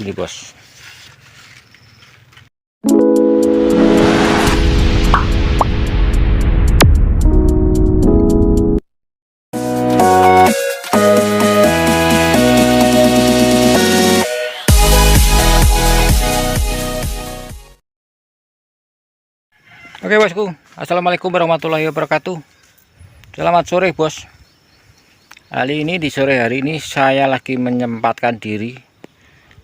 gini bos. Oke bosku, assalamualaikum warahmatullahi wabarakatuh. Selamat sore bos. Kali ini di sore hari ini saya lagi menyempatkan diri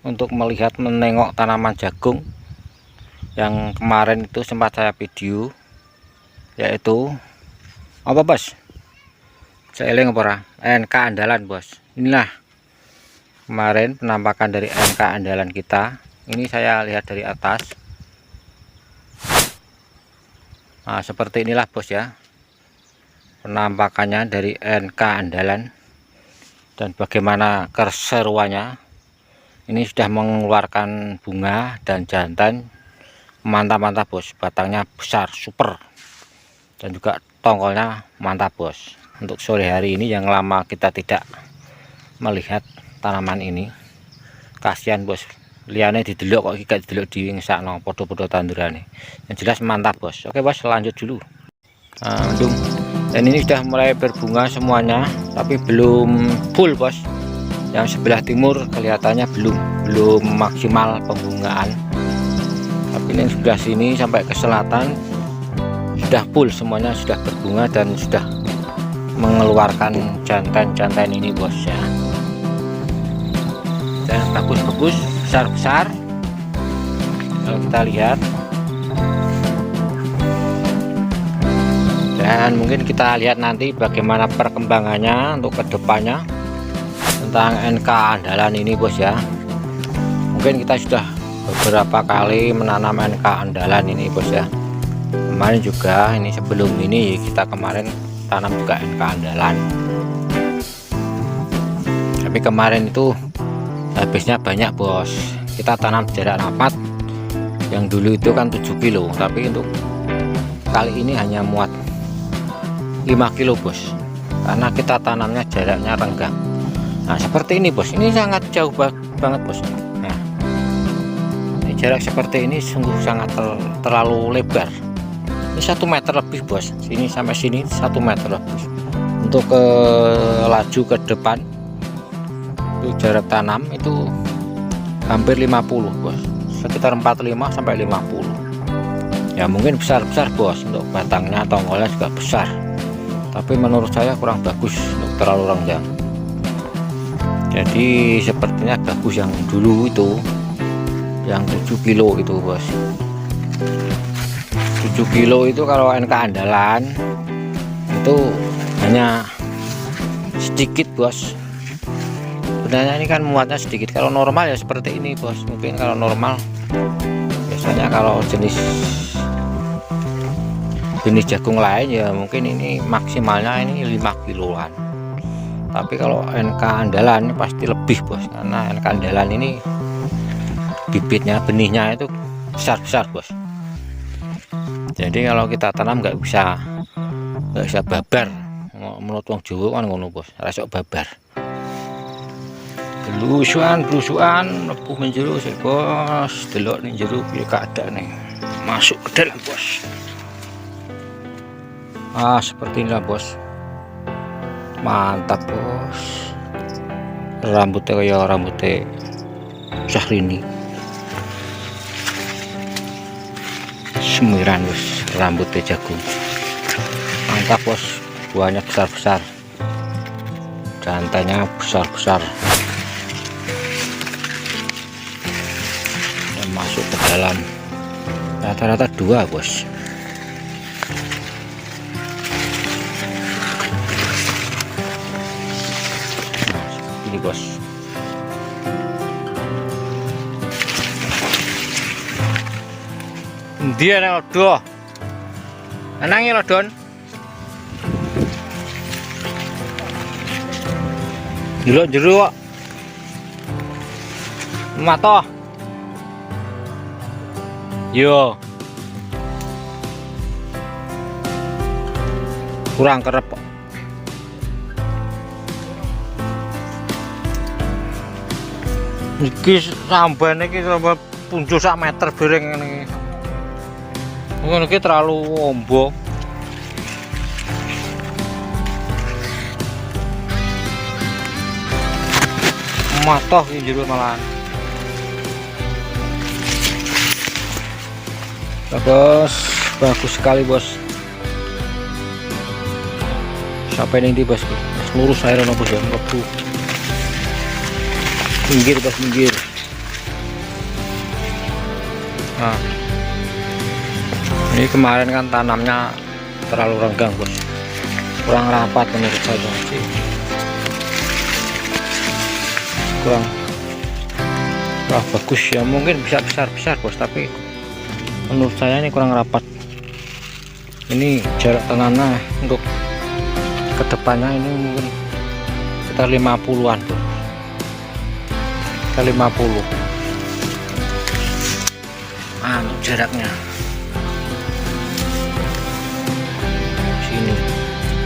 untuk melihat menengok tanaman jagung yang kemarin itu sempat saya video, yaitu apa bos? Saya eling apa? NK andalan bos. Inilah kemarin penampakan dari NK andalan kita. Ini saya lihat dari atas. Nah, seperti inilah bos ya penampakannya dari NK andalan, dan bagaimana keseruannya. Ini sudah mengeluarkan bunga dan jantan mantap-mantap bos. Batangnya besar super dan juga tongkolnya mantap bos. Untuk sore hari ini yang lama kita tidak melihat tanaman ini, kasihan bos, liane didelok kok gak didelok di ngesakno podo-podo tandurane. Yang jelas mantap bos. Oke bos, lanjut dulu. Mendung. Dan ini sudah mulai berbunga semuanya, tapi belum full bos. Yang sebelah timur kelihatannya belum maksimal pembungaan, tapi ini sebelah sini sampai ke selatan sudah full semuanya, sudah berbunga dan sudah mengeluarkan jantan-jantan ini bos ya. Dan bagus-bagus, besar-besar. Kalau kita lihat, dan mungkin kita lihat nanti bagaimana perkembangannya untuk kedepannya tentang NK andalan ini bos ya. Mungkin kita sudah beberapa kali menanam NK andalan ini bos ya. Kemarin juga ini, sebelum ini kita kemarin tanam juga NK andalan, tapi kemarin itu habisnya banyak bos. Kita tanam jarak rapat, yang dulu itu kan 7 kilo, tapi untuk kali ini hanya muat 5 kilo bos, karena kita tanamnya jaraknya renggang. Nah seperti ini bos, ini sangat jauh banget bos. Nah ini jarak seperti ini sungguh sangat terlalu lebar. Ini 1 meter lebih bos, sini sampai sini 1 meter lebih. Untuk ke laju ke depan itu jarak tanam itu hampir 50 bos, sekitar 45 sampai 50 ya. Mungkin besar-besar bos, untuk batangnya tongkolnya juga besar, tapi menurut saya kurang bagus untuk terlalu renggang. Jadi sepertinya bagus yang dulu itu, yang 7 kilo itu bos. 7 kilo itu kalau NK andalan itu hanya sedikit bos. Sebenarnya ini kan muatnya sedikit. Kalau normal ya seperti ini bos. Mungkin kalau normal biasanya kalau jenis jagung lain ya mungkin ini maksimalnya ini 5 kiloan. Tapi kalau NK andalan ini pasti lebih bos, karena NK andalan ini bibitnya, benihnya itu besar-besar bos. Jadi kalau kita tanam nggak bisa babar. Menurut wong Jawa kan ngono bos, rasok babar. Belusuan lebu menjero sik bos. Delok ning jero piye keadaane. Masuk ke dalam bos. Seperti inilah bos. Mantap bos. Rambutnya kayak rambutnya Syahrini. Semiran bos, rambutnya jagung. Mantap bos, buahnya besar-besar, jantanya besar-besar. Dan masuk ke dalam rata-rata 2 bos. Ini bos. Dia nek lodo. Anange lodon. Delok jero kok. Matoh. Yo. Kurang kerep kok. Iki samban iki sampai punjul sak meter bareng ngene iki. Ngono iki terlalu ombo. Matoh iki jero malahan. Bagus sekali bos. Sampai ini bos, lurus air ono bos ya, ngebu. Minggir bos, minggir. Nah, ini kemarin kan tanamnya terlalu renggang bos, kurang rapat menurut saya sih, kurang bagus ya, mungkin bisa besar bos, tapi menurut saya ini kurang rapat. Ini jarak tanamnya untuk kedepannya ini mungkin sekitar 50-an bos, sekitar 50 untuk jaraknya.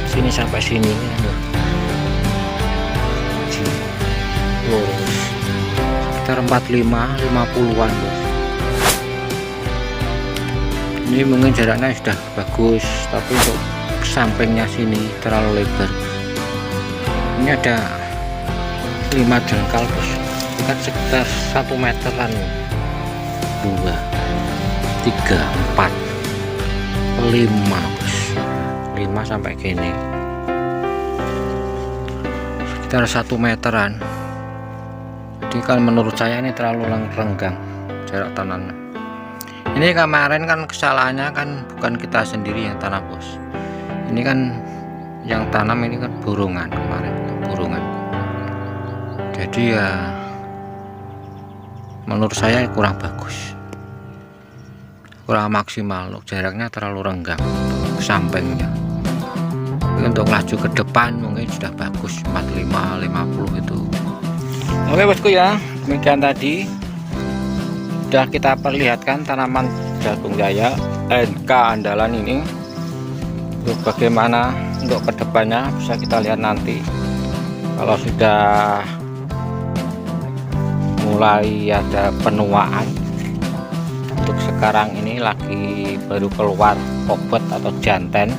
Sini sampai sini sekitar 50-an bos. Ini mungkin jaraknya sudah bagus, tapi untuk sampingnya sini terlalu lebar. Ini ada 5 jengkal bos, kan sekitar 1 meteran, 2, 3, 4, 5 bos, 5 sampai gini, sekitar 1 meteran. Jadi kan menurut saya ini terlalu renggang jarak tanamnya. Ini kemarin kan kesalahannya kan bukan kita sendiri yang tanam bos, ini kan yang tanam ini kan burungan kemarin, burungan. Jadi ya menurut saya kurang bagus, kurang maksimal, jaraknya terlalu renggang ke sampingnya. Tapi untuk laju ke depan mungkin sudah bagus, 45, 50 itu. Oke bosku ya, demikian tadi sudah kita perlihatkan tanaman jagung jaya NK andalan ini. Untuk bagaimana untuk kedepannya bisa kita lihat nanti kalau sudah mulai ada penuaan. Untuk sekarang ini lagi baru keluar kokbet atau janten.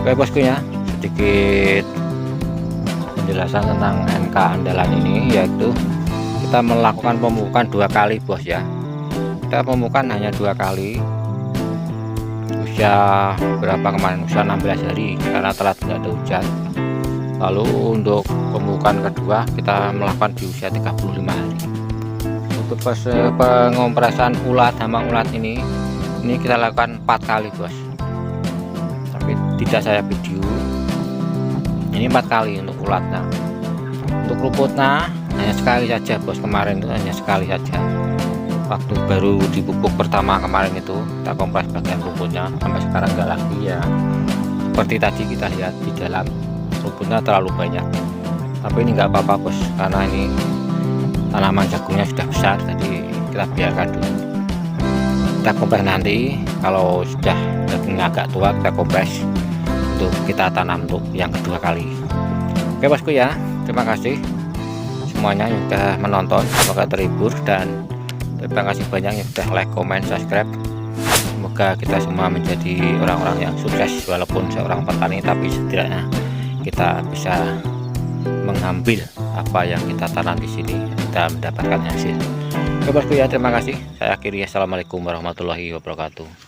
Oke bosku ya, sedikit penjelasan tentang NK andalan ini, yaitu kita melakukan pemupukan 2 kali bos ya. Kita pemupukan hanya 2 kali. Usia berapa kemarin, usia 16 hari karena telat tidak ada hujan. Lalu untuk pemupukan kedua kita melakukan di usia 35 hari. Untuk pengompresan ulat, hama ulat ini kita lakukan 4 kali bos, tapi tidak saya video. Ini 4 kali untuk ulatnya. Untuk rumputnya hanya sekali saja bos, kemarin itu hanya sekali saja. Waktu baru dipupuk pertama kemarin itu kita kompres bagian rumputnya, sampai sekarang enggak lagi ya. Seperti tadi kita lihat di dalam rumputnya terlalu banyak, tapi ini enggak apa-apa bos, karena ini tanaman jagungnya sudah besar, jadi kita biarkan dulu. Kita kompres nanti kalau sudah jagungnya agak tua, kita kompres untuk kita tanam untuk yang kedua kali. Oke bosku ya, terima kasih semuanya yang sudah menonton, semoga terhibur, dan terima kasih banyak yang sudah like, comment, subscribe. Semoga kita semua menjadi orang-orang yang sukses, walaupun seorang petani, tapi setidaknya kita bisa mengambil apa yang kita tanam di sini, kita mendapatkan hasil. Oke bosku ya, terima kasih. Saya akhiri, assalamualaikum warahmatullahi wabarakatuh.